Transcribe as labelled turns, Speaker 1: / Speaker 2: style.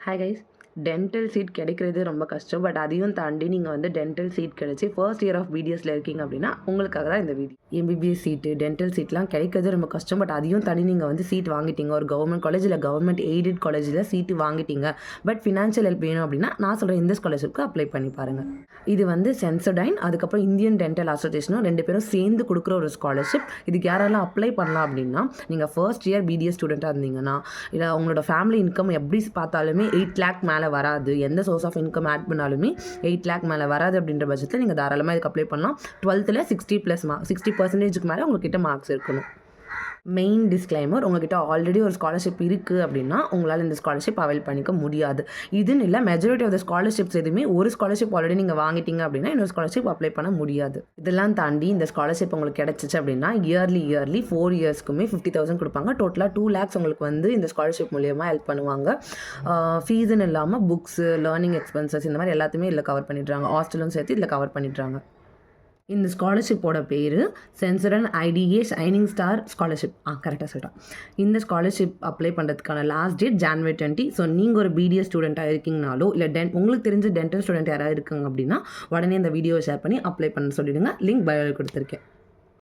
Speaker 1: Hi guys, dental seat கிடைக்கிறது ரொம்ப கஷ்டம். பட் அதையும் தாண்டி நீங்கள் வந்து டென்டல் சீட் கிடைச்சி ஃபர்ஸ்ட் இயர் ஆஃப் பிடிஎஸ்ல இருக்கீங்க அப்படின்னா உங்களுக்காக தான் இந்த வீடியோ. எம்பிபிஎஸ் சீட்டு, டென்டல் சீட்லாம் கிடைக்கிறது ரொம்ப கஷ்டம். பட் அதையும் தாண்டி நீங்கள் வந்து சீட் வாங்கிட்டீங்க, ஒரு கவர்மெண்ட் காலேஜ் இல்லை கவர்மெண்ட் எய்டட் காலேஜில் சீட்டு வாங்கிட்டீங்க. பட் ஃபினான்ஷியல் ஹெல்ப் வேணும் அப்படின்னா நான் சொல்கிற இந்த ஸ்காலர்ஷிப்க்கு அப்ளை பண்ணி பாருங்கள். இது வந்து சென்சோடைன் அதுக்கப்புறம் இந்தியன் டென்டல் அசோசியேஷனும் 2 பேரும் சேர்ந்து கொடுக்குற ஒரு ஸ்காலர்ஷிப். இதுக்கு யாரெல்லாம் அப்ளை பண்ணலாம் அப்படின்னா, நீங்கள் ஃபர்ஸ்ட் இயர் பிடிஎஸ் ஸ்டூடெண்ட்டாக இருந்தீங்கன்னா, இல்லை உங்களோட ஃபேமிலி இன்கம் எப்படி பார்த்தாலுமே 8 lakh மேலே வராது, எந்த சோர்ஸ் ஆஃப் இன்கம் ஆட் பண்ணாலுமே 8 lakh மேலே வராது அப்படின்ற பட்சத்தில் நீங்கள் தாராளமாக இதுக்கு அப்ளை பண்ணலாம். 12th 60% மேலே உங்கள்கிட்ட மார்க்ஸ் இருக்கணும். மெயின் டிஸ்க்ளைமர், உங்கள்கிட்ட ஆல்ரெடி ஒரு ஸ்காலர்ஷிப் இருக்குது அப்படின்னா உங்களால் இந்த ஸ்காலர்ஷிப் அவைல் பண்ணிக்க முடியாது. இதுன்னு இல்லை, மெஜாரிட்டி ஆஃப் த ஸ்காலர்ஷிப்ஸ் எதுவுமே ஒரு ஸ்காலர்ஷிப் ஆல்ரெடி நீங்கள் வாங்கிட்டீங்க அப்படின்னா இன்னொரு ஸ்காலர்ஷிப் அப்ளை பண்ண முடியாது. இதெல்லாம் தாண்டி இந்த ஸ்காலர்ஷிப் உங்களுக்கு கிடச்சிச்சு அப்படின்னா இயர்லி 4 இயர்ஸ்க்குமே 50,000 கொடுப்பாங்க. டோட்டலாக 2 lakhs உங்களுக்கு வந்து இந்த ஸ்காலர்ஷிப் மூலியமாக ஹெல்ப் பண்ணுவாங்க. ஃபீஸுன்னு இல்லாமல் புக்ஸு, லேர்னிங் எக்ஸ்பென்சஸ் இந்த மாதிரி எல்லாத்தையுமே இதில் கவர் பண்ணிடுறாங்க. ஹாஸ்டலும் சேர்த்து இதில் கவர் பண்ணிடுறாங்க. இந்த ஸ்காலர்ஷிப்போட பேர் சென்சரன் ஐடிஏ ஷைனிங் ஸ்டார் ஸ்காலர்ஷிப். கரெக்டாக சொல்லிட்டேன். இந்த ஸ்காலர்ஷிப் அப்ளை பண்ணுறதுக்கான லாஸ்ட் டேட் January 20. ஸோ நீங்கள் ஒரு பிடிஎஸ் ஸ்டூடெண்ட்டாக இருக்கீங்கனாலோ இல்லை உங்களுக்கு தெரிஞ்ச டென்டல் ஸ்டூடெண்ட் யாராவது இருக்காங்க அப்படின்னா உடனே இந்த வீடியோவை ஷேர் பண்ணி அப்ளை பண்ண சொல்லிவிடுங்க. லிங்க் பயோவில் கொடுத்துருக்கேன்.